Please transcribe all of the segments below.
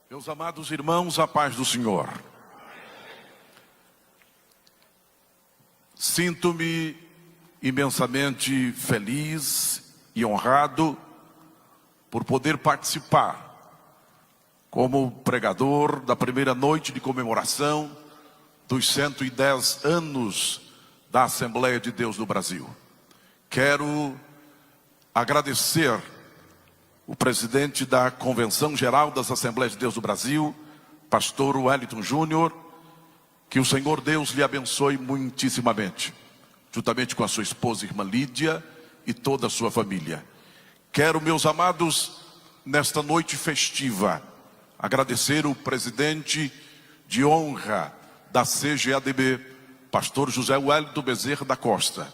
Meus amados irmãos, a paz do Senhor. Sinto-me imensamente feliz e honrado por poder participar como pregador da primeira noite de comemoração dos 110 anos da Assembleia de Deus do Brasil. Quero agradecer o presidente da Convenção Geral das Assembleias de Deus do Brasil, pastor Wellington Júnior, que o Senhor Deus lhe abençoe muitíssimamente, juntamente com a sua esposa, irmã Lídia, e toda a sua família. Quero, meus amados, nesta noite festiva, agradecer o presidente de honra da CGADB, pastor José Wellington Bezerra da Costa.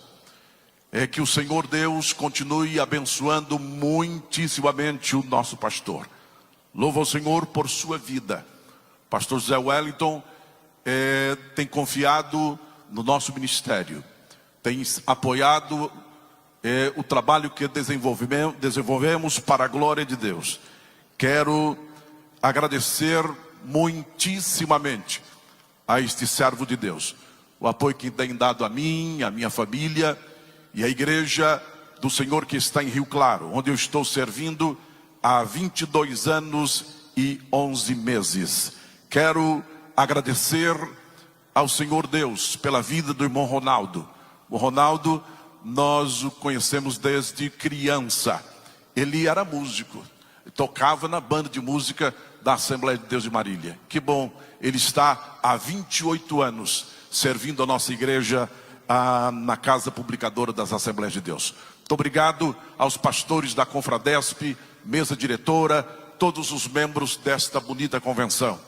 Que o Senhor Deus continue abençoando muitíssimamente o nosso pastor. Louvo ao Senhor por sua vida. Pastor José Wellington tem confiado no nosso ministério, tem apoiado o trabalho que desenvolvemos para a glória de Deus. Quero agradecer muitíssimamente a este servo de Deus, o apoio que tem dado a mim, a minha família e a igreja do Senhor que está em Rio Claro, onde eu estou servindo há 22 anos e 11 meses. Quero agradecer ao Senhor Deus pela vida do irmão Ronaldo. O Ronaldo, nós o conhecemos desde criança. Ele era músico, tocava na banda de música da Assembleia de Deus de Marília. Que bom, ele está há 28 anos servindo a nossa igreja na Casa Publicadora das Assembleias de Deus. Muito obrigado aos pastores da Confradesp, mesa diretora, todos os membros desta bonita convenção.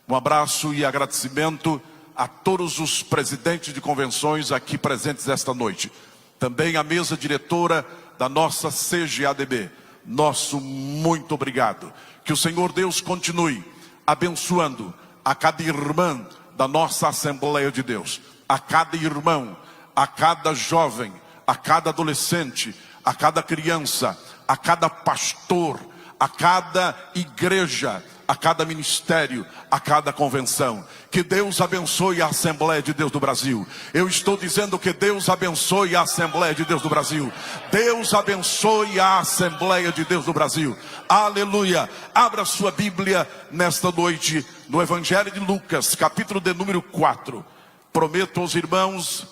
Um abraço e agradecimento a todos os presidentes de convenções aqui presentes esta noite. Também a mesa diretora da nossa CGADB. Nosso muito obrigado. Que o Senhor Deus continue abençoando a cada irmã da nossa Assembleia de Deus, a cada irmão, a cada jovem, a cada adolescente, a cada criança, a cada pastor, a cada igreja, a cada ministério, a cada convenção. Que Deus abençoe a Assembleia de Deus do Brasil. Eu estou dizendo que Deus abençoe a Assembleia de Deus do Brasil. Deus abençoe a Assembleia de Deus do Brasil. Aleluia. Abra sua Bíblia nesta noite no Evangelho de Lucas, capítulo de número 4. Prometo aos irmãos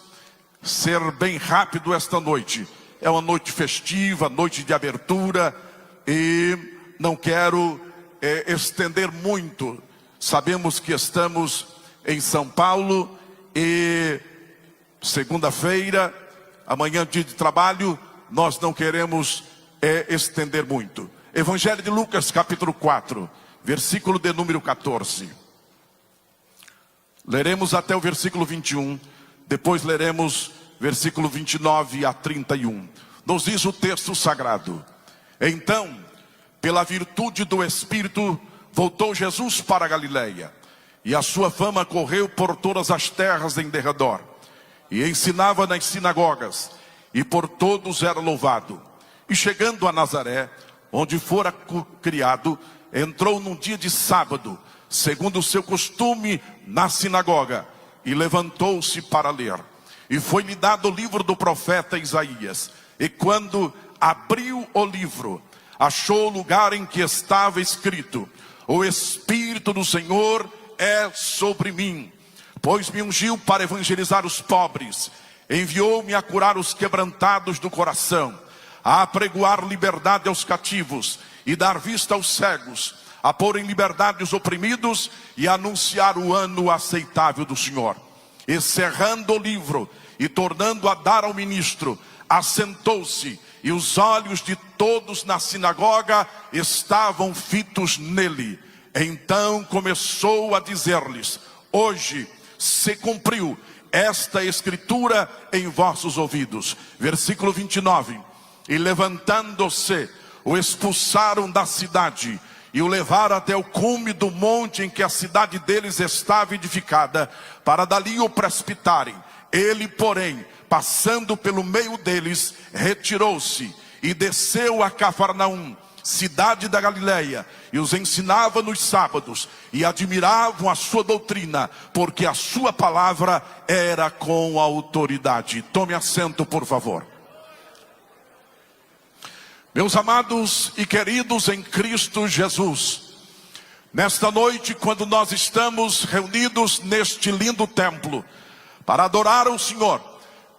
ser bem rápido esta noite. É uma noite festiva, noite de abertura, e não quero estender muito. Sabemos que estamos em São Paulo e segunda-feira, amanhã dia de trabalho, nós não queremos estender muito. Evangelho de Lucas, capítulo 4, versículo de número 14. Leremos até o versículo 21, depois leremos versículo 29 a 31. Nos diz o texto sagrado: então, pela virtude do Espírito, voltou Jesus para a Galileia, e a sua fama correu por todas as terras em derredor, e ensinava nas sinagogas, e por todos era louvado. E chegando a Nazaré, onde fora criado, entrou num dia de sábado, segundo o seu costume, na sinagoga, e levantou-se para ler. E foi-lhe dado o livro do profeta Isaías. E quando abriu o livro, achou o lugar em que estava escrito: o Espírito do Senhor é sobre mim, pois me ungiu para evangelizar os pobres, enviou-me a curar os quebrantados do coração, a apregoar liberdade aos cativos e dar vista aos cegos, a pôr em liberdade os oprimidos e a anunciar o ano aceitável do Senhor. E cerrando o livro e tornando a dar ao ministro, assentou-se, e os olhos de todos na sinagoga estavam fitos nele. Então começou a dizer-lhes: hoje se cumpriu esta escritura em vossos ouvidos. Versículo 29. E levantando-se, o expulsaram da cidade e o levaram até o cume do monte em que a cidade deles estava edificada, para dali o precipitarem. Ele, porém, passando pelo meio deles, retirou-se e desceu a Cafarnaum, cidade da Galileia, e os ensinava nos sábados, e admiravam a sua doutrina, porque a sua palavra era com autoridade. Tome assento, por favor. Meus amados e queridos em Cristo Jesus, nesta noite, quando nós estamos reunidos neste lindo templo, para adorar o Senhor,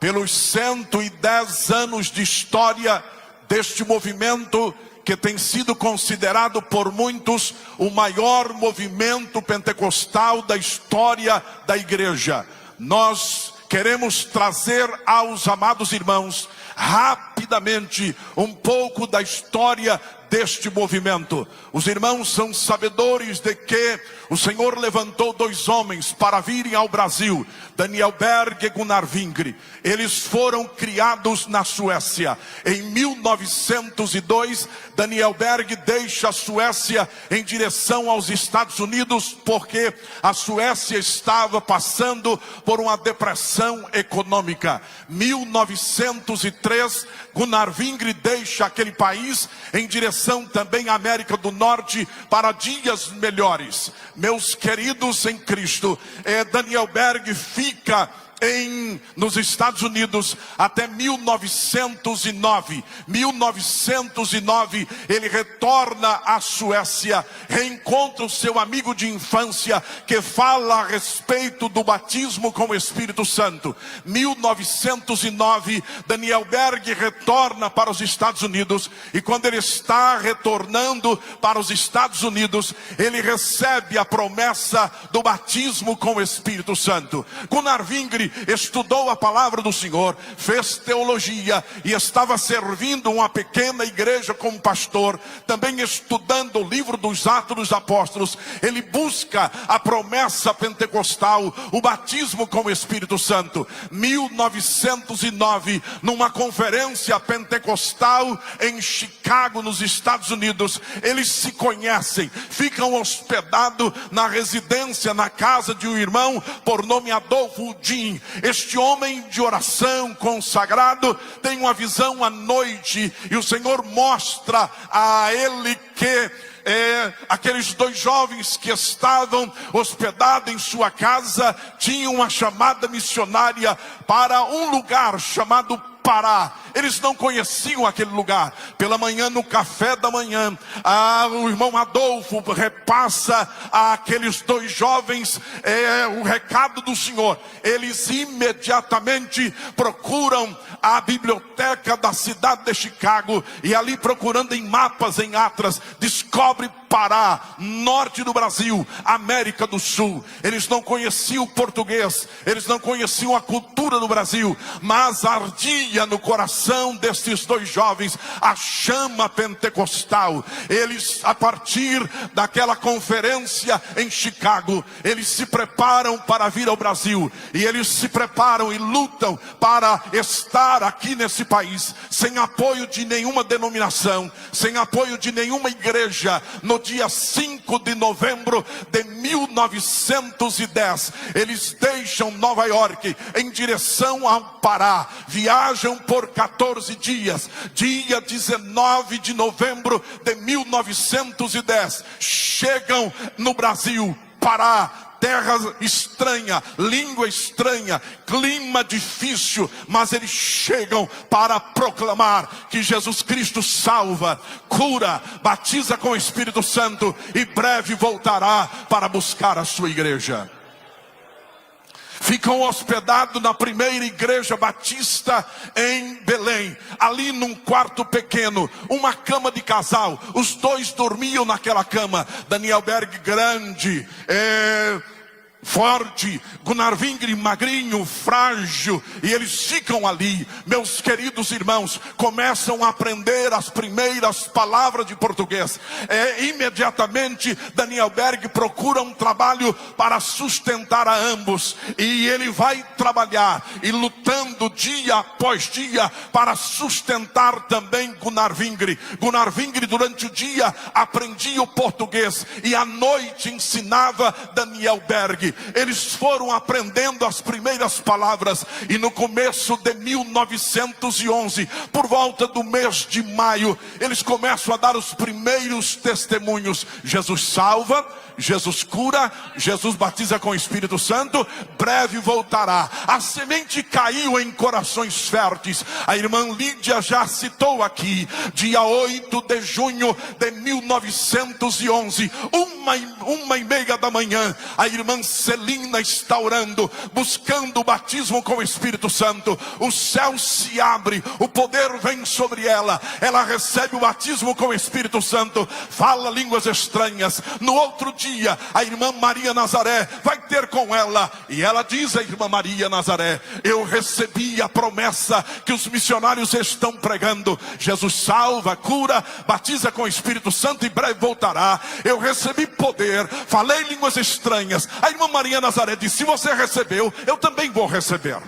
pelos 110 anos de história deste movimento, que tem sido considerado por muitos o maior movimento pentecostal da história da igreja, nós queremos trazer aos amados irmãos rapidamente um pouco da história deste movimento. Os irmãos são sabedores de que o Senhor levantou 2 homens para virem ao Brasil, Daniel Berg e Gunnar Wingre. Eles foram criados na Suécia. Em 1902, Daniel Berg deixa a Suécia em direção aos Estados Unidos, porque a Suécia estava passando por uma depressão econômica. 1903, Gunnar Wingre deixa aquele país em direção também à América do Norte para dias melhores. Meus queridos em Cristo, Daniel Berg fica nos Estados Unidos até 1909. 1909 ele retorna à Suécia, reencontra o seu amigo de infância que fala a respeito do batismo com o Espírito Santo. 1909 Daniel Berg retorna para os Estados Unidos, e quando ele está retornando para os Estados Unidos, ele recebe a promessa do batismo com o Espírito Santo. Gunnar Wingre estudou a palavra do Senhor, fez teologia e estava servindo uma pequena igreja como pastor, também estudando o livro dos Atos dos Apóstolos. Ele busca a promessa pentecostal, o batismo com o Espírito Santo. 1909, numa conferência pentecostal em Chicago, nos Estados Unidos, eles se conhecem, ficam hospedados na residência, na casa de um irmão por nome Adolfo Jim. Este homem de oração consagrado tem uma visão à noite, e o Senhor mostra a ele que aqueles 2 jovens que estavam hospedados em sua casa tinham uma chamada missionária para um lugar chamado Pará. Eles não conheciam aquele lugar. Pela manhã, no café da manhã, o irmão Adolfo repassa àqueles 2 jovens o recado do Senhor. Eles imediatamente procuram a biblioteca da cidade de Chicago, e ali, procurando em mapas, em atlas, descobre Pará, norte do Brasil, América do Sul. Eles não conheciam o português, eles não conheciam a cultura do Brasil, mas ardia no coração destes 2 jovens a chama pentecostal. Eles, a partir daquela conferência em Chicago, eles se preparam para vir ao Brasil, e eles se preparam e lutam para estar aqui nesse país, sem apoio de nenhuma denominação, sem apoio de nenhuma igreja. No dia 5 de novembro de 1910, eles deixam Nova York em direção ao Pará, viajam por 14 dias. Dia 19 de novembro de 1910, chegam no Brasil, Pará, terra estranha, língua estranha, clima difícil, mas eles chegam para proclamar que Jesus Cristo salva, cura, batiza com o Espírito Santo, e breve voltará para buscar a sua igreja. Ficam hospedados na primeira igreja batista em Belém, ali num quarto pequeno, uma cama de casal. Os 2 dormiam naquela cama. Daniel Berg grande, forte, Gunnar Wingre magrinho, frágil, e eles ficam ali. Meus queridos irmãos, começam a aprender as primeiras palavras de português. Imediatamente Daniel Berg procura um trabalho para sustentar a ambos, e ele vai trabalhar e lutando dia após dia para sustentar também Gunnar Wingre. Gunnar Wingre durante o dia aprendia o português e à noite ensinava Daniel Berg. Eles foram aprendendo as primeiras palavras, e no começo de 1911, por volta do mês de maio, eles começam a dar os primeiros testemunhos. Jesus salva, Jesus cura, Jesus batiza com o Espírito Santo, breve voltará. A semente caiu em corações férteis. A irmã Lídia já citou aqui, dia 8 de junho de 1911, 1h30 da manhã, a irmã Celina está orando, buscando o batismo com o Espírito Santo. O céu se abre, o poder vem sobre ela, ela recebe o batismo com o Espírito Santo, fala línguas estranhas. No outro dia, a irmã Maria Nazaré vai ter com ela, e ela diz, a irmã Maria Nazaré: eu recebi a promessa que os missionários estão pregando. Jesus salva, cura, batiza com o Espírito Santo e breve voltará. Eu recebi poder, falei línguas estranhas. A irmã Maria Nazaré disse: se você recebeu, eu também vou receber.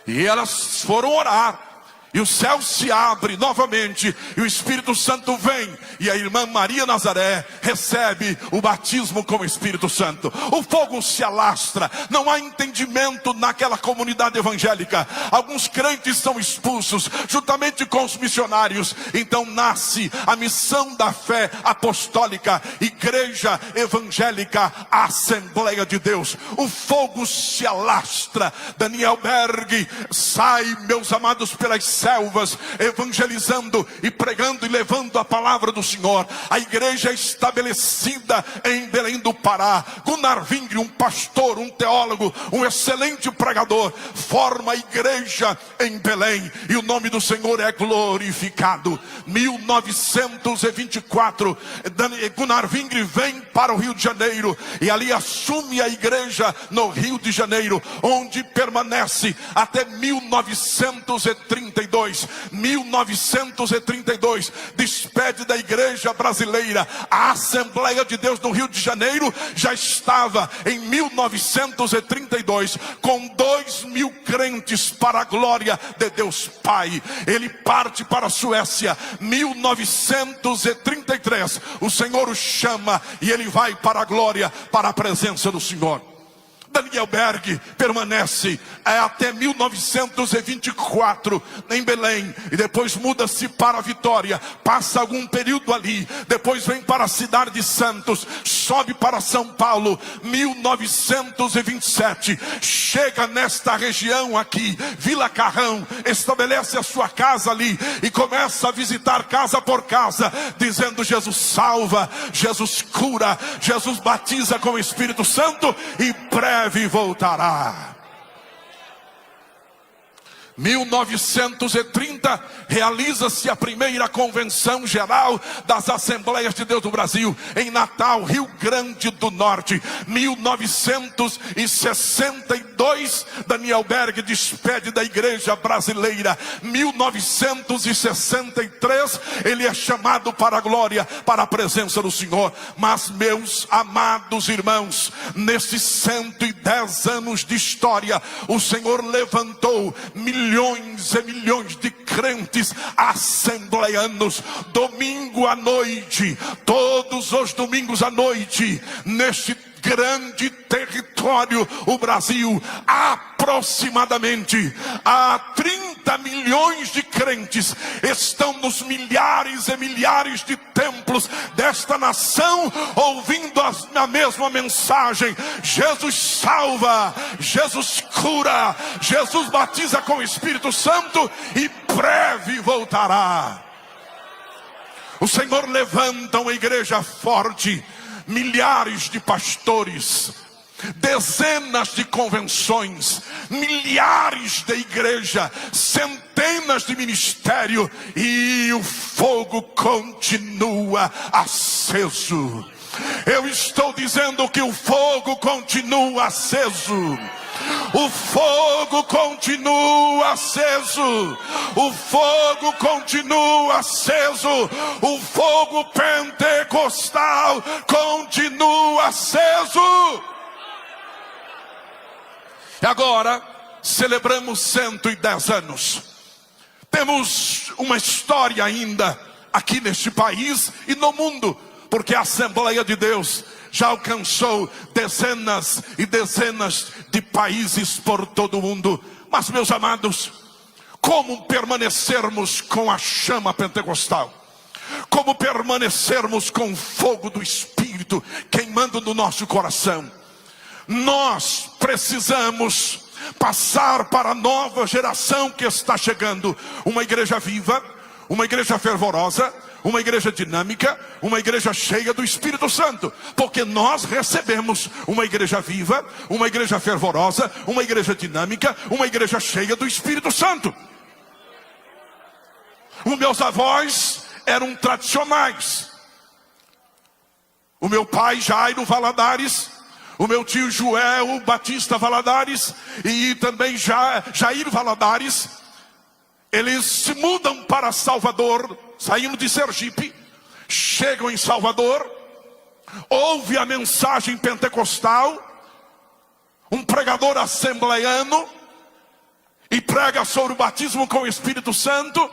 E elas foram orar, e o céu se abre novamente, e o Espírito Santo vem, e a irmã Maria Nazaré recebe o batismo com o Espírito Santo. O fogo se alastra, não há entendimento naquela comunidade evangélica. Alguns crentes são expulsos, juntamente com os missionários. Então nasce a missão da fé apostólica, Igreja Evangélica Assembleia de Deus. O fogo se alastra. Daniel Berg sai, meus amados, pelas selvas, evangelizando e pregando e levando a palavra do Senhor. A igreja é estabelecida em Belém do Pará. Gunnar Wingre, um pastor, um teólogo, um excelente pregador, forma a igreja em Belém, e o nome do Senhor é glorificado. 1924, Gunnar Wingre vem para o Rio de Janeiro, e ali assume a igreja no Rio de Janeiro, onde permanece até 1932. 1932, despede da igreja brasileira. A Assembleia de Deus no Rio de Janeiro já estava em 1932 com 2.000 crentes para a glória de Deus Pai. Ele parte para a Suécia. 1933, o Senhor o chama e ele vai para a glória, para a presença do Senhor. Daniel Berg permanece até 1924 em Belém, e depois muda-se para Vitória, passa algum período ali, depois vem para a cidade de Santos, sobe para São Paulo. 1927 chega nesta região aqui, Vila Carrão, estabelece a sua casa ali e começa a visitar casa por casa, dizendo: Jesus salva, Jesus cura, Jesus batiza com o Espírito Santo e breve voltará. 1930 realiza-se a primeira convenção geral das Assembleias de Deus do Brasil em Natal, Rio Grande do Norte. 1962, Daniel Berg despede da igreja brasileira. 1963, ele é chamado para a glória, para a presença do Senhor. Mas, meus amados irmãos, nesses 110 anos de história, o Senhor levantou milhões e milhões de crentes assembleianos. Domingo à noite, todos os domingos à noite, neste grande território, o Brasil, aproximadamente há 30 milhões de crentes estão nos milhares e milhares de templos desta nação, ouvindo a mesma mensagem: Jesus salva, Jesus cura, Jesus batiza com o Espírito Santo e breve voltará. O Senhor levanta uma igreja forte, milhares de pastores, dezenas de convenções, milhares de igrejas, centenas de ministérios, e o fogo continua aceso. Eu estou dizendo que o fogo continua aceso. O fogo continua aceso. O fogo continua aceso. O fogo pentecostal continua aceso. E agora celebramos 110 anos. Temos uma história ainda aqui neste país e no mundo, porque a Assembleia de Deus já alcançou dezenas e dezenas de países por todo o mundo. Mas, meus amados, como permanecermos com a chama pentecostal? Como permanecermos com o fogo do Espírito queimando no nosso coração? Nós precisamos passar para a nova geração que está chegando uma igreja viva, uma igreja fervorosa, uma igreja dinâmica, uma igreja cheia do Espírito Santo. Porque nós recebemos uma igreja viva, uma igreja fervorosa, uma igreja dinâmica, uma igreja cheia do Espírito Santo. Os meus avós eram tradicionais. O meu pai, Jairo Valadares, o meu tio Joel Batista Valadares e também Jair Valadares, eles se mudam para Salvador, saindo de Sergipe, chegam em Salvador, ouve a mensagem pentecostal, um pregador assembleiano, e prega sobre o batismo com o Espírito Santo.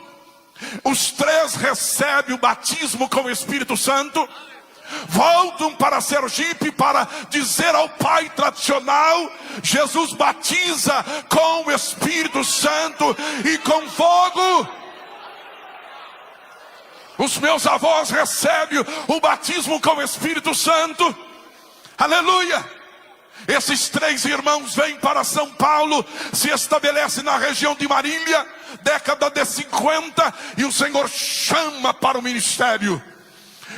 Os três recebem o batismo com o Espírito Santo, voltam para Sergipe para dizer ao pai tradicional: Jesus batiza com o Espírito Santo e com fogo. Os meus avós recebem o batismo com o Espírito Santo. Aleluia! Esses três irmãos vêm para São Paulo, se estabelecem na região de Marília, década de 50, e o Senhor chama para o ministério.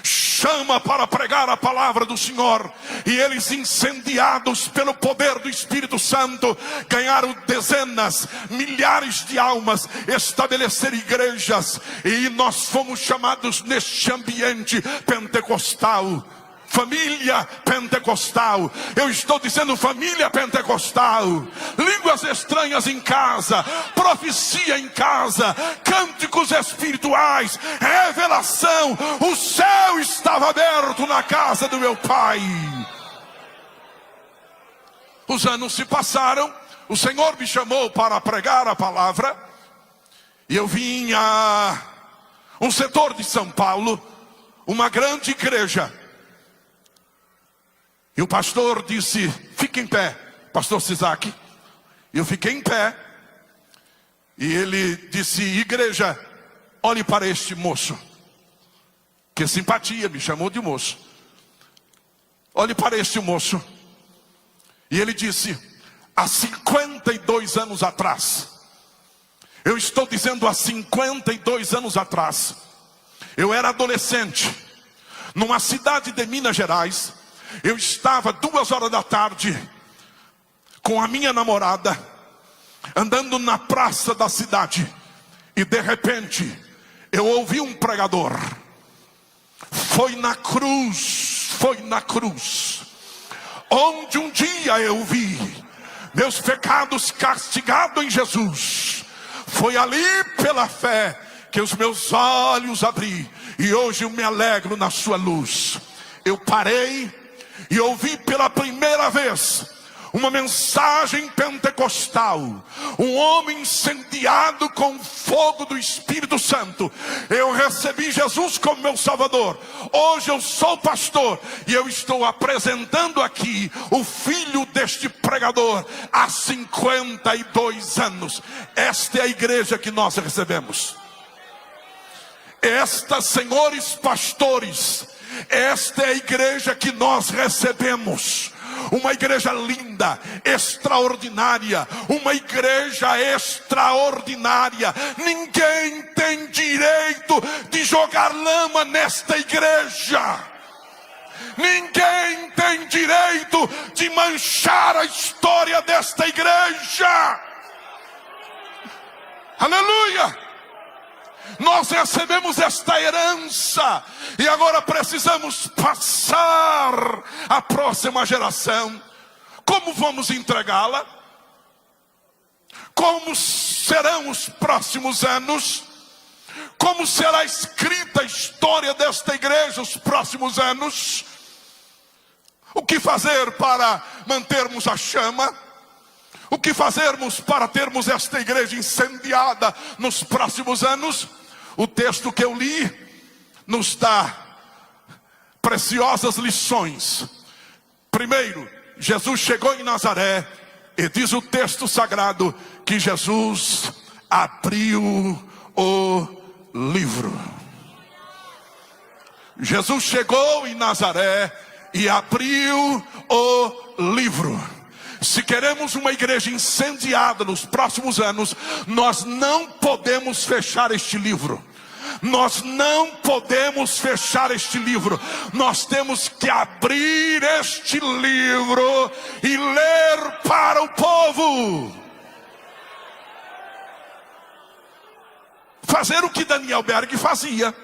Chama para pregar a palavra do Senhor. E eles, incendiados pelo poder do Espírito Santo, ganharam dezenas, milhares de almas, estabeleceram igrejas. E nós fomos chamados neste ambiente pentecostal. Família pentecostal. Eu estou dizendo família pentecostal. Línguas estranhas em casa, profecia em casa, cânticos espirituais, revelação. O céu estava aberto na casa do meu pai. Os anos se passaram, o Senhor me chamou para pregar a palavra, e eu vim a um setor de São Paulo, uma grande igreja. E o pastor disse: fique em pé, pastor Sisak. E eu fiquei em pé. E ele disse: igreja, olhe para este moço. Que simpatia, me chamou de moço. Olhe para este moço. E ele disse: há 52 anos atrás, eu estou dizendo há 52 anos atrás, eu era adolescente, numa cidade de Minas Gerais. Eu estava 2 horas da tarde com a minha namorada, andando na praça da cidade, e de repente eu ouvi um pregador. Foi na cruz, onde um dia eu vi meus pecados castigados em Jesus. Foi ali pela fé que os meus olhos abri, e hoje eu me alegro na sua luz. Eu parei e ouvi pela primeira vez uma mensagem pentecostal. Um homem incendiado com o fogo do Espírito Santo. Eu recebi Jesus como meu Salvador. Hoje eu sou pastor e eu estou apresentando aqui o filho deste pregador há 52 anos. Esta é a igreja que nós recebemos. Esta, senhores pastores, esta é a igreja que nós recebemos. Uma igreja linda, extraordinária. Uma igreja extraordinária. Ninguém tem direito de jogar lama nesta igreja. Ninguém tem direito de manchar a história desta igreja. Aleluia! Nós recebemos esta herança e agora precisamos passar à próxima geração. Como vamos entregá-la? Como serão os próximos anos? Como será escrita a história desta igreja os próximos anos? O que fazer para mantermos a chama? O que fazermos para termos esta igreja incendiada nos próximos anos? O texto que eu li nos dá preciosas lições. Primeiro, Jesus chegou em Nazaré e diz o texto sagrado que Jesus abriu o livro. Jesus chegou em Nazaré e abriu o livro. Se queremos uma igreja incendiada nos próximos anos, nós não podemos fechar este livro. Nós não podemos fechar este livro. Nós temos que abrir este livro e ler para o povo. Fazer o que Daniel Berg fazia.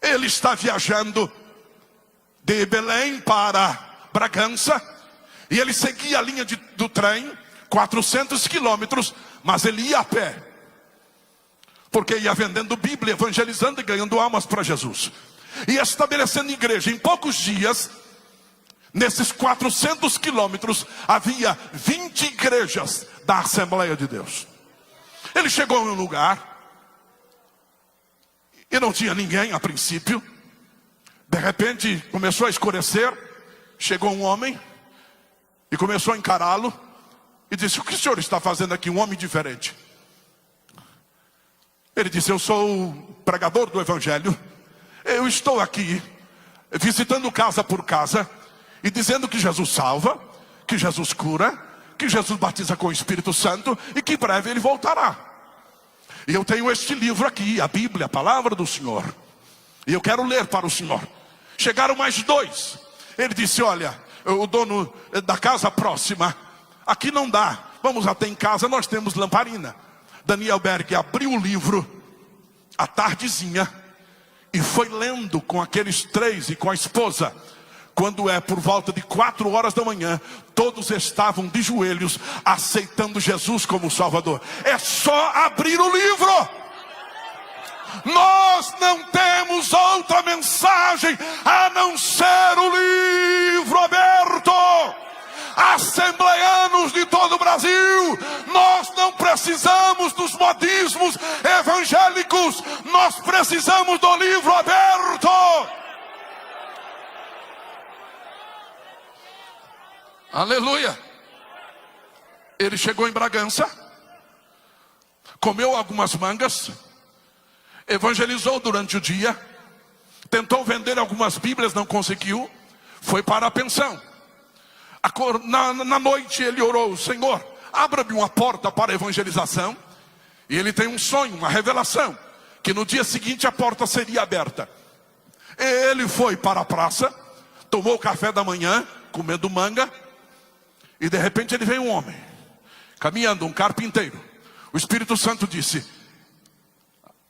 Ele está viajando de Belém para Bragança. E ele seguia a linha do trem, 400 quilômetros, mas ele ia a pé. Porque ia vendendo Bíblia, evangelizando e ganhando almas para Jesus. E estabelecendo igreja. Em poucos dias, nesses 400 quilômetros, havia 20 igrejas da Assembleia de Deus. Ele chegou em um lugar, e não tinha ninguém a princípio. De repente, começou a escurecer, chegou um homem, e começou a encará-lo, e disse: o que o senhor está fazendo aqui, um homem diferente? Ele disse: eu sou o pregador do Evangelho. Eu estou aqui, visitando casa por casa, e dizendo que Jesus salva, que Jesus cura, que Jesus batiza com o Espírito Santo, e que em breve ele voltará. E eu tenho este livro aqui, a Bíblia, a palavra do Senhor, e eu quero ler para o senhor. Chegaram mais dois. Ele disse: olha, o dono da casa próxima, aqui não dá, vamos até em casa, nós temos lamparina. Daniel Berg abriu o livro à tardezinha e foi lendo com aqueles três e com a esposa. Quando por volta de 4 horas da manhã, todos estavam de joelhos aceitando Jesus como Salvador. É só abrir o livro. Nós não temos outra mensagem a não ser o livro aberto. Assembleanos de todo o Brasil, nós não precisamos dos modismos evangélicos, nós precisamos do livro aberto. Aleluia. Ele chegou em Bragança, comeu algumas mangas, evangelizou durante o dia, tentou vender algumas Bíblias, não conseguiu, foi para a pensão. Na noite ele orou: Senhor, abra-me uma porta para a evangelização. E ele tem um sonho, uma revelação, que no dia seguinte a porta seria aberta. Ele foi para a praça, tomou o café da manhã, comendo manga, e de repente ele veio um homem, caminhando, um carpinteiro. O Espírito Santo disse: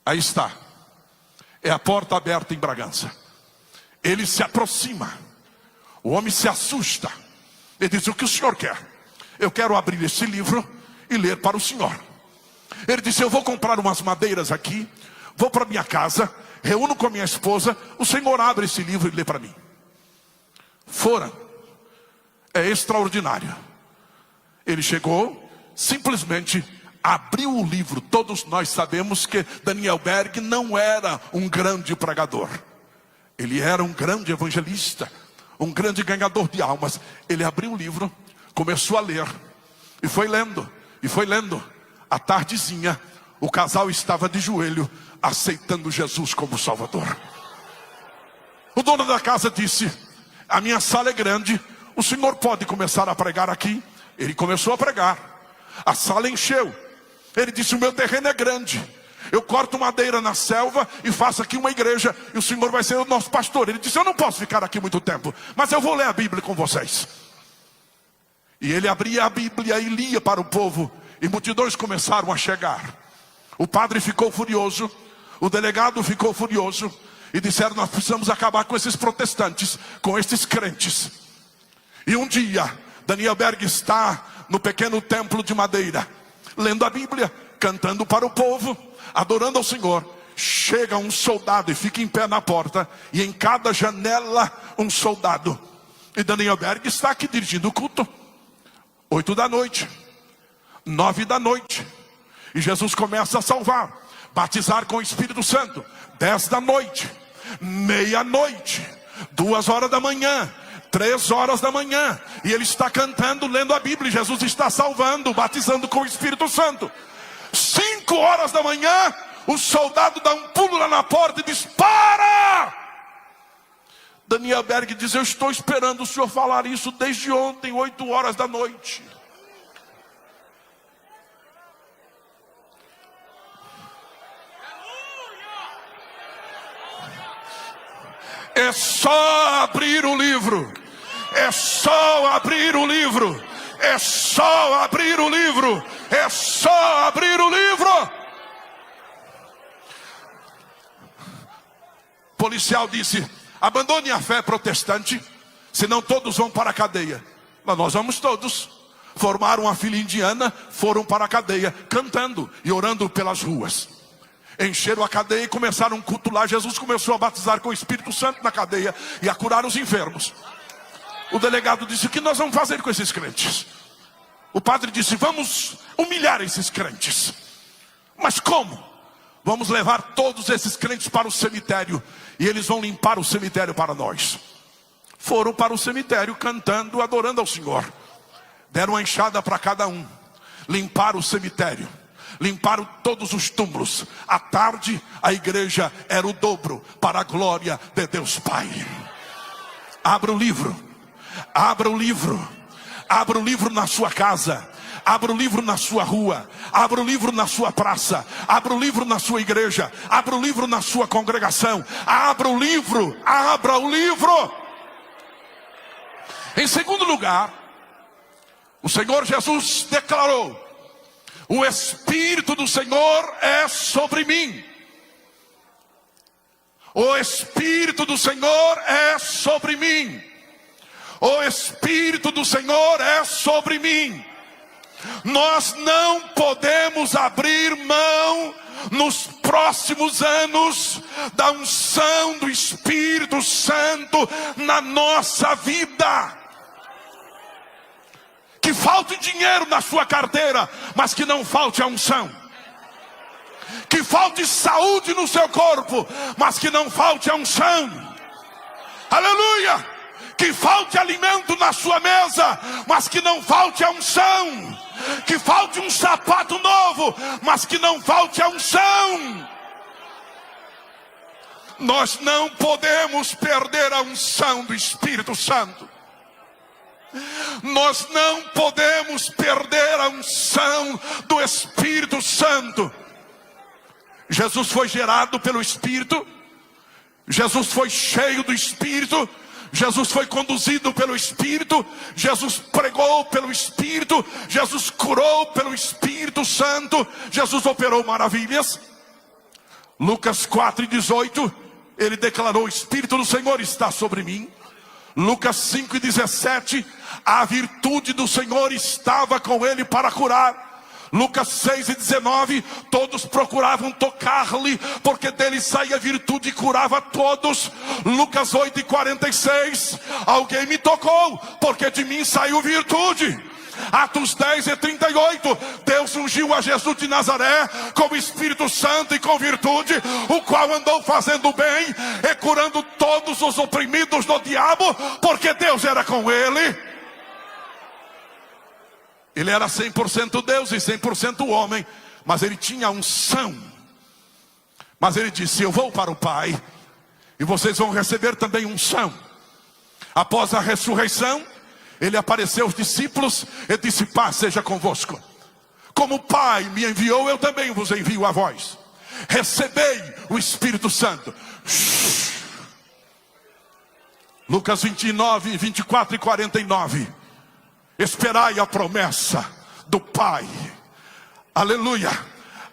aí está, é a porta aberta em Bragança. Ele se aproxima, o homem se assusta. Ele diz: o que o senhor quer? Eu quero abrir esse livro e ler para o senhor. Ele disse: eu vou comprar umas madeiras aqui, vou para minha casa, reúno com a minha esposa, o senhor abre esse livro e lê para mim. Foram. É extraordinário. Ele chegou, simplesmente abriu o livro. Todos nós sabemos que Daniel Berg não era um grande pregador. Ele era um grande evangelista, um grande ganhador de almas. Ele abriu o livro, começou a ler, e foi lendo, e foi lendo. À tardezinha, o casal estava de joelho, aceitando Jesus como Salvador. O dono da casa disse: a minha sala é grande, o senhor pode começar a pregar aqui? Ele começou a pregar, a sala encheu. Ele disse: o meu terreno é grande, eu corto madeira na selva e faço aqui uma igreja, e o senhor vai ser o nosso pastor. Ele disse: eu não posso ficar aqui muito tempo, mas eu vou ler a Bíblia com vocês. E ele abria a Bíblia e lia para o povo, e multidões começaram a chegar. O padre ficou furioso, o delegado ficou furioso e disseram: nós precisamos acabar com esses protestantes, com esses crentes. E um dia, Daniel Berg está no pequeno templo de madeira, lendo a Bíblia, cantando para o povo, adorando ao Senhor. Chega um soldado e fica em pé na porta, e em cada janela um soldado. E Daniel Berg está aqui dirigindo o culto. 8 da noite, 9 da noite, e Jesus começa a salvar, batizar com o Espírito Santo. 10 da noite, meia-noite, 2 horas da manhã, 3 horas da manhã, e ele está cantando, lendo a Bíblia. Jesus está salvando, batizando com o Espírito Santo. 5 horas da manhã, o soldado dá um pulo lá na porta e diz: para! Daniel Berg diz: eu estou esperando o senhor falar isso desde ontem, 8 horas da noite. É só abrir o livro. É só abrir o livro. É só abrir o livro. É só abrir o livro. O policial disse: abandone a fé protestante, senão todos vão para a cadeia. Mas nós vamos todos. Formaram uma filha indiana, foram para a cadeia, cantando e orando pelas ruas. Encheram a cadeia e começaram um culto lá. Jesus começou a batizar com o Espírito Santo na cadeia e a curar os enfermos. O delegado disse: o que nós vamos fazer com esses crentes? O padre disse: vamos humilhar esses crentes. Mas como? Vamos levar todos esses crentes para o cemitério, e eles vão limpar o cemitério para nós. Foram para o cemitério cantando, adorando ao Senhor. Deram uma enxada para cada um. Limparam o cemitério. Limparam todos os túmulos. À tarde, a igreja era o dobro, para a glória de Deus Pai. Abra o livro. Abra o livro. Abra o livro na sua casa. Abra o livro na sua rua. Abra o livro na sua praça. Abra o livro na sua igreja. Abra o livro na sua congregação. Abra o livro. Abra o livro. Em segundo lugar, o Senhor Jesus declarou: o Espírito do Senhor é sobre mim. O Espírito do Senhor é sobre mim. O Espírito do Senhor é sobre mim. Nós não podemos abrir mão nos próximos anos da unção do Espírito Santo na nossa vida. Que falte dinheiro na sua carteira, mas que não falte a unção. Que falte saúde no seu corpo, mas que não falte a unção. Aleluia! Que falte alimento na sua mesa, mas que não falte a unção. Que falte um sapato novo, mas que não falte a unção. Nós não podemos perder a unção do Espírito Santo. Nós não podemos perder a unção do Espírito Santo. Jesus foi gerado pelo Espírito. Jesus foi cheio do Espírito. Jesus foi conduzido pelo Espírito. Jesus pregou pelo Espírito. Jesus curou pelo Espírito Santo. Jesus operou maravilhas. Lucas 4:18, ele declarou: o Espírito do Senhor está sobre mim. Lucas 5:17, a virtude do Senhor estava com ele para curar. Lucas 6:19, todos procuravam tocar-lhe, porque dele saía virtude e curava todos. Lucas 8:46, alguém me tocou, porque de mim saiu virtude. Atos 10:38, Deus ungiu a Jesus de Nazaré com o Espírito Santo e com virtude, o qual andou fazendo bem e curando todos os oprimidos do diabo, porque Deus era com ele. Ele era 100% Deus e 100% homem, mas ele tinha unção. Mas ele disse: eu vou para o Pai, e vocês vão receber também unção. Após a ressurreição, ele apareceu aos discípulos e disse: paz seja convosco. Como o Pai me enviou, eu também vos envio a vós. Recebei o Espírito Santo. Lucas 29, 24 e 49. Esperai a promessa do Pai. Aleluia.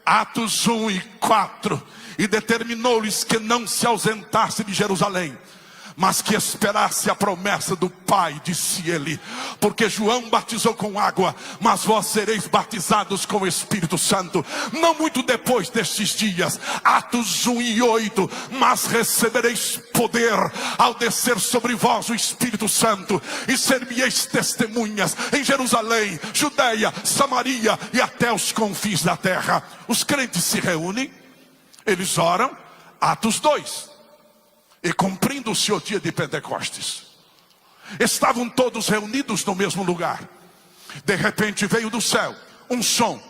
Atos 1 e 4. E determinou-lhes que não se ausentasse de Jerusalém, mas que esperasse a promessa do Pai, disse ele. Porque João batizou com água, mas vós sereis batizados com o Espírito Santo não muito depois destes dias. Atos 1 e 8. Mas recebereis poder ao descer sobre vós o Espírito Santo, e ser-me-eis testemunhas em Jerusalém, Judeia, Samaria e até os confins da terra. Os crentes se reúnem, eles oram. Atos 2. E cumprindo-se o dia de Pentecostes, estavam todos reunidos no mesmo lugar. De repente veio do céu um som,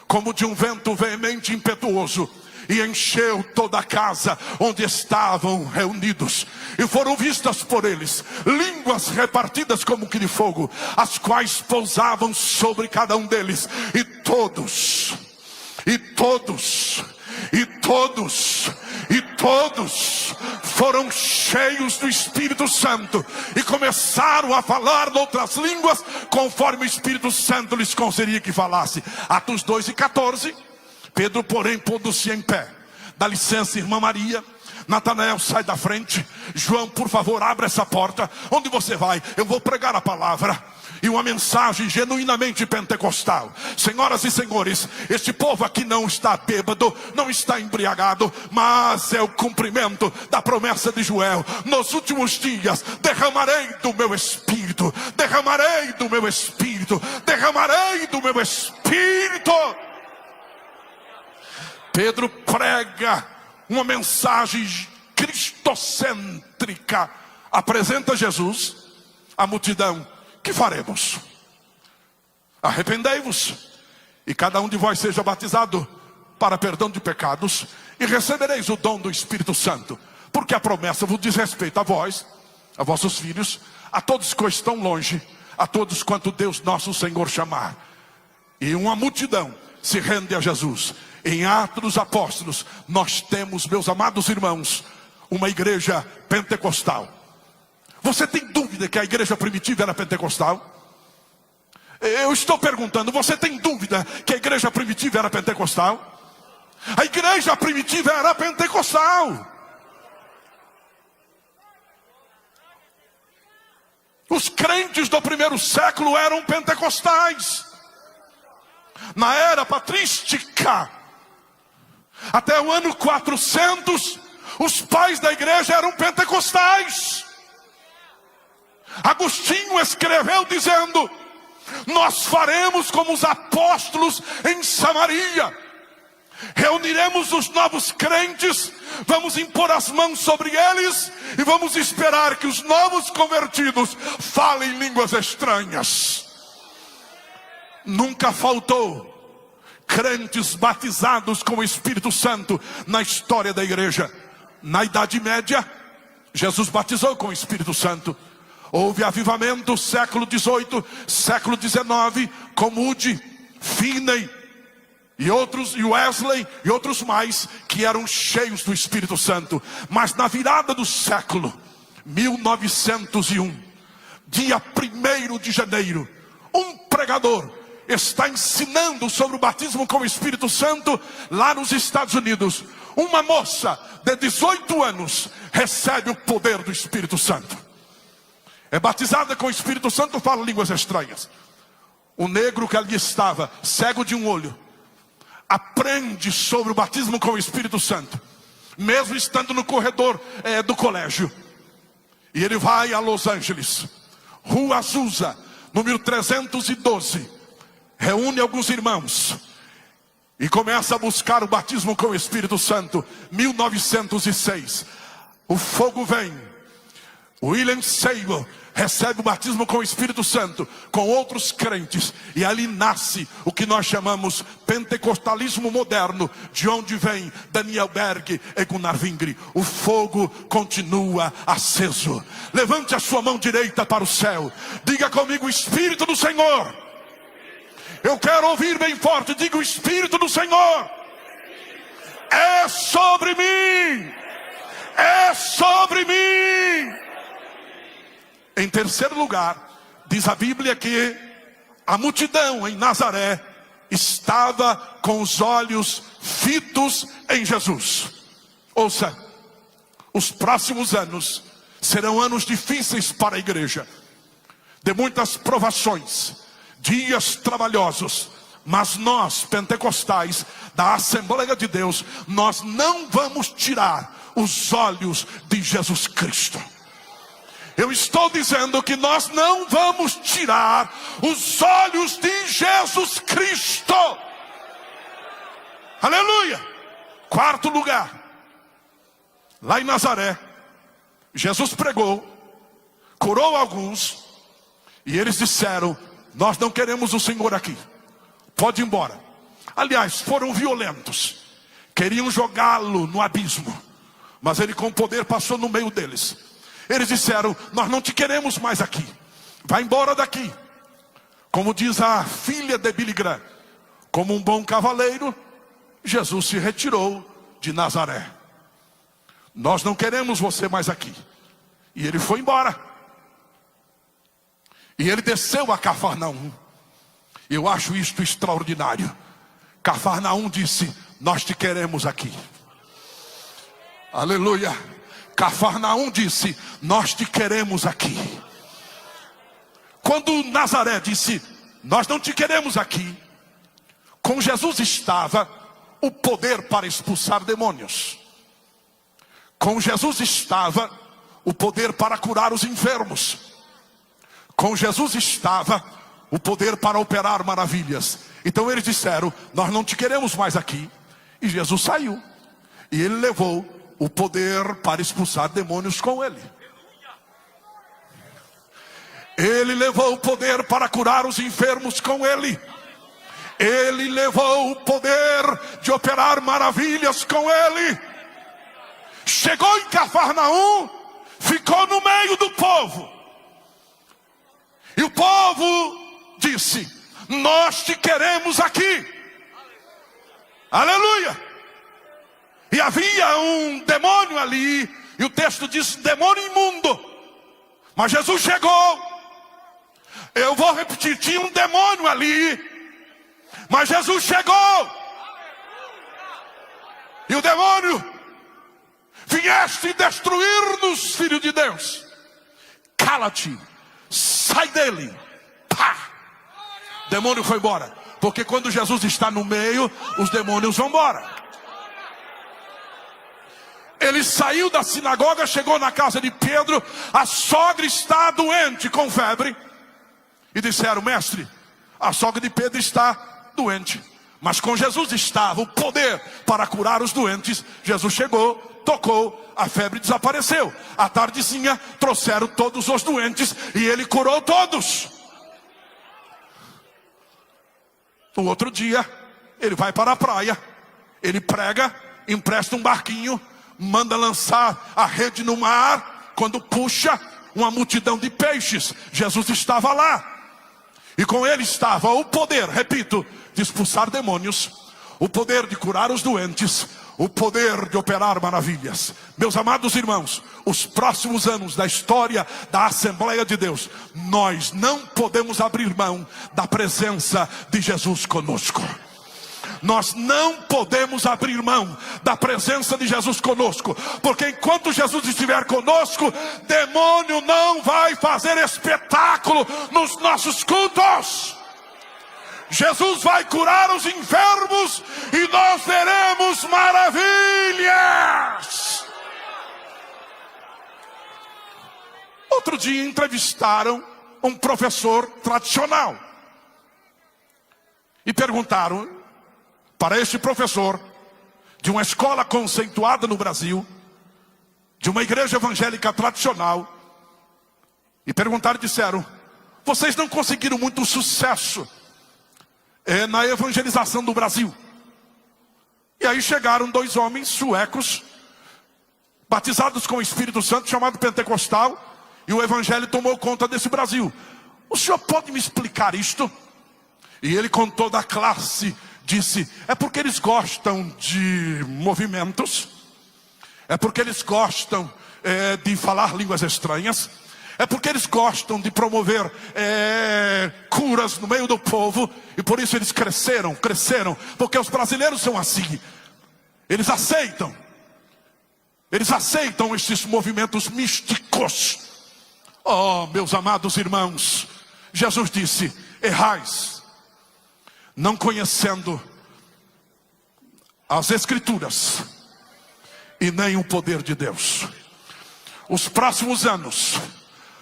como de um vento veemente e impetuoso, e encheu toda a casa onde estavam reunidos. E foram vistas por eles línguas repartidas como que de fogo, as quais pousavam sobre cada um deles. E todos foram cheios do Espírito Santo e começaram a falar outras línguas, conforme o Espírito Santo lhes concedia que falasse. Atos 2 e 14. Pedro, porém, pondo-se em pé, dá licença, irmã Maria. Natanael, sai da frente. João, por favor, abra essa porta. Onde você vai? Eu vou pregar a palavra. E uma mensagem genuinamente pentecostal. Senhoras e senhores, este povo aqui não está bêbado, não está embriagado, mas é o cumprimento da promessa de Joel. Nos últimos dias derramarei do meu Espírito, derramarei do meu Espírito, derramarei do meu Espírito. Pedro prega uma mensagem cristocêntrica, apresenta Jesus à multidão. Que faremos? Arrependei-vos, e cada um de vós seja batizado para perdão de pecados, e recebereis o dom do Espírito Santo, porque a promessa vos diz respeito a vós, a vossos filhos, a todos que estão longe, a todos quanto Deus nosso Senhor chamar. E uma multidão se rende a Jesus. Em Atos dos Apóstolos nós temos, meus amados irmãos, uma igreja pentecostal. Você tem dúvida que a igreja primitiva era pentecostal? Eu estou perguntando, você tem dúvida que a igreja primitiva era pentecostal? A igreja primitiva era pentecostal. Os crentes do primeiro século eram pentecostais. Na era patrística, até o ano 400, os pais da igreja eram pentecostais. Agostinho escreveu dizendo: nós faremos como os apóstolos em Samaria, reuniremos os novos crentes, vamos impor as mãos sobre eles e vamos esperar que os novos convertidos falem línguas estranhas. Nunca faltou crentes batizados com o Espírito Santo na história da igreja. Na Idade Média, Jesus batizou com o Espírito Santo. Houve avivamento século XVIII, século XIX, com Moody, Finney e outros, e Wesley e outros mais, que eram cheios do Espírito Santo. Mas na virada do século 1901, dia 1º de janeiro, um pregador está ensinando sobre o batismo com o Espírito Santo lá nos Estados Unidos. Uma moça de 18 anos recebe o poder do Espírito Santo. É batizada com o Espírito Santo, fala línguas estranhas. O negro que ali estava, cego de um olho, aprende sobre o batismo com o Espírito Santo, mesmo estando no corredor do colégio. E ele vai a Los Angeles, Rua Azusa, número 312, reúne alguns irmãos e começa a buscar o batismo com o Espírito Santo. 1906, o fogo vem. William Seymour recebe o batismo com o Espírito Santo, com outros crentes, e ali nasce o que nós chamamos pentecostalismo moderno, de onde vem Daniel Berg e Gunnar Wingre. O fogo continua aceso. Levante a sua mão direita para o céu, diga comigo: o Espírito do Senhor. Eu quero ouvir bem forte, diga: o Espírito do Senhor é sobre mim, é sobre mim. Em terceiro lugar, diz a Bíblia que a multidão em Nazaré estava com os olhos fitos em Jesus. Ouça, os próximos anos serão anos difíceis para a igreja, de muitas provações, dias trabalhosos, mas nós, pentecostais da Assembleia de Deus, nós não vamos tirar os olhos de Jesus Cristo. Eu estou dizendo que nós não vamos tirar os olhos de Jesus Cristo. Aleluia! Quarto lugar, lá em Nazaré, Jesus pregou, curou alguns, e eles disseram: nós não queremos o Senhor aqui, pode ir embora. Aliás, foram violentos, queriam jogá-lo no abismo, mas ele com poder passou no meio deles. Eles disseram: nós não te queremos mais aqui, vai embora daqui. Como diz a filha de Billy Graham, como um bom cavaleiro, Jesus se retirou de Nazaré. Nós não queremos você mais aqui. E ele foi embora. E ele desceu a Cafarnaum. Eu acho isto extraordinário. Cafarnaum disse: nós te queremos aqui. Aleluia. Cafarnaum disse: nós te queremos aqui. Quando Nazaré disse: nós não te queremos aqui, com Jesus estava o poder para expulsar demônios. Com Jesus estava o poder para curar os enfermos. Com Jesus estava o poder para operar maravilhas. Então eles disseram: nós não te queremos mais aqui. E Jesus saiu. E ele levou o poder para expulsar demônios com ele. Ele levou o poder para curar os enfermos com ele. Ele levou o poder de operar maravilhas com ele. Chegou em Cafarnaum, ficou no meio do povo. E o povo disse: nós te queremos aqui. Aleluia. E havia um demônio ali, e o texto diz: demônio imundo. Mas Jesus chegou. Eu vou repetir: tinha um demônio ali, mas Jesus chegou. E o demônio: vieste destruir-nos, filho de Deus. Cala-te, sai dele. Pá! O demônio foi embora. Porque quando Jesus está no meio, os demônios vão embora. Ele saiu da sinagoga, chegou na casa de Pedro. A sogra está doente com febre. E disseram: mestre, a sogra de Pedro está doente. Mas com Jesus estava o poder para curar os doentes. Jesus chegou, tocou, a febre desapareceu. À tardezinha trouxeram todos os doentes e ele curou todos. No outro dia, ele vai para a praia, ele prega, empresta um barquinho, manda lançar a rede no mar. Quando puxa, uma multidão de peixes. Jesus estava lá. E com ele estava o poder, repito, de expulsar demônios, o poder de curar os doentes, o poder de operar maravilhas. Meus amados irmãos, os próximos anos da história da Assembleia de Deus, nós não podemos abrir mão da presença de Jesus conosco. Nós não podemos abrir mão da presença de Jesus conosco, porque enquanto Jesus estiver conosco, demônio não vai fazer espetáculo nos nossos cultos. Jesus vai curar os enfermos e nós veremos maravilhas. Outro dia entrevistaram um professor tradicional e perguntaram para este professor de uma escola conceituada no Brasil, de uma igreja evangélica tradicional, e perguntaram e disseram: vocês não conseguiram muito sucesso na evangelização do Brasil. E aí chegaram dois homens suecos, batizados com o Espírito Santo, chamado pentecostal, e o evangelho tomou conta desse Brasil. O senhor pode me explicar isto? E ele, com toda a classe, disse: é porque eles gostam de movimentos, é porque eles gostam de falar línguas estranhas, É porque eles gostam de promover curas no meio do povo. E por isso eles cresceram. Porque os brasileiros são assim. Eles aceitam esses movimentos místicos. Oh, meus amados irmãos, Jesus disse: errais, não conhecendo as Escrituras e nem o poder de Deus. Os próximos anos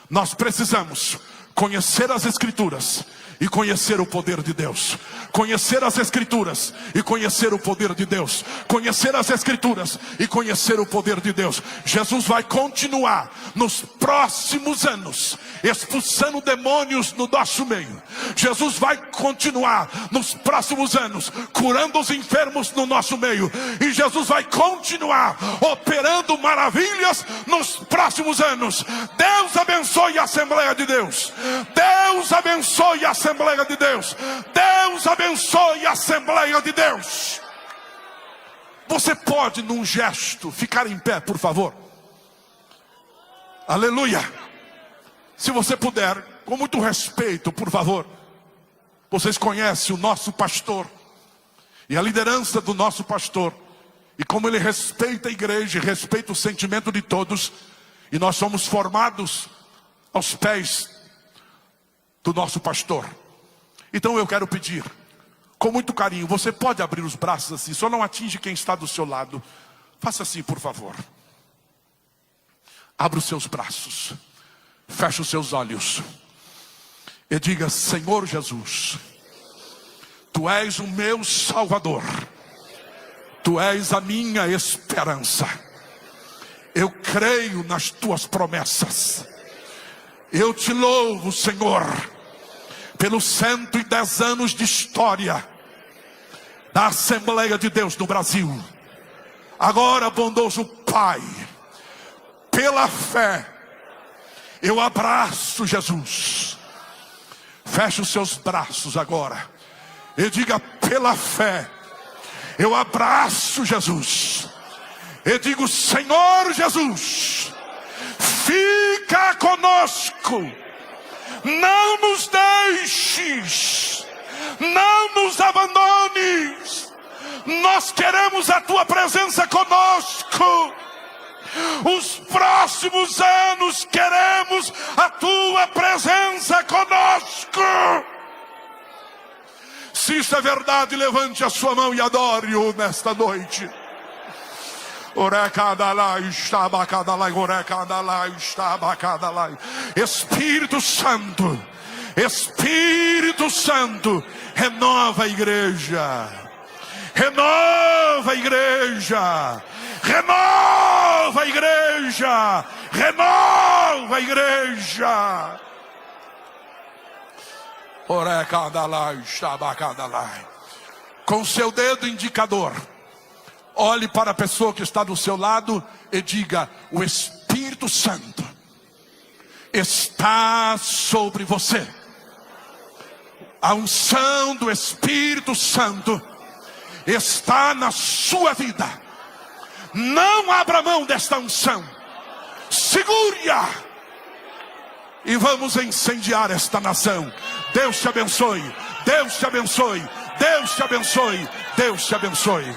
nós precisamos conhecer as Escrituras e conhecer o poder de Deus. Conhecer as Escrituras e conhecer o poder de Deus. Conhecer as Escrituras e conhecer o poder de Deus. Jesus vai continuar nos próximos anos expulsando demônios no nosso meio. Jesus vai continuar nos próximos anos curando os enfermos no nosso meio. E Jesus vai continuar operando maravilhas nos próximos anos. Deus abençoe a Assembleia de Deus. Deus abençoe a Assembleia de Deus. Deus abençoe a Assembleia de Deus. Você pode, num gesto, ficar em pé, por favor? Aleluia. Se você puder, com muito respeito, por favor. Vocês conhecem o nosso pastor e a liderança do nosso pastor, e como ele respeita a igreja, respeita o sentimento de todos. E nós somos formados aos pés do nosso pastor. Então eu quero pedir, com muito carinho, você pode abrir os braços assim, só não atinge quem está do seu lado. Faça assim, por favor. Abra os seus braços, feche os seus olhos e diga: Senhor Jesus, Tu és o meu Salvador, Tu és a minha esperança. Eu creio nas Tuas promessas. Eu Te louvo, Senhor, pelos 110 anos de história da Assembleia de Deus no Brasil. Agora, bondoso Pai, pela fé, eu abraço Jesus. Feche os seus braços agora e diga: pela fé, eu abraço Jesus. E digo: Senhor Jesus, fica conosco, não nos deixes, não nos abandones. Nós queremos a Tua presença conosco. Os próximos anos queremos a Tua presença conosco. Se isso é verdade, levante a sua mão e adore-o nesta noite. Espírito Santo, Espírito Santo, renova a igreja, renova a igreja, renova a igreja, renova a igreja. Com seu dedo indicador, olhe para a pessoa que está do seu lado e diga: o Espírito Santo está sobre você. A unção do Espírito Santo está na sua vida. Não abra mão desta unção. Segure-a. E vamos incendiar esta nação. Deus te abençoe. Deus te abençoe. Deus te abençoe. Deus te abençoe.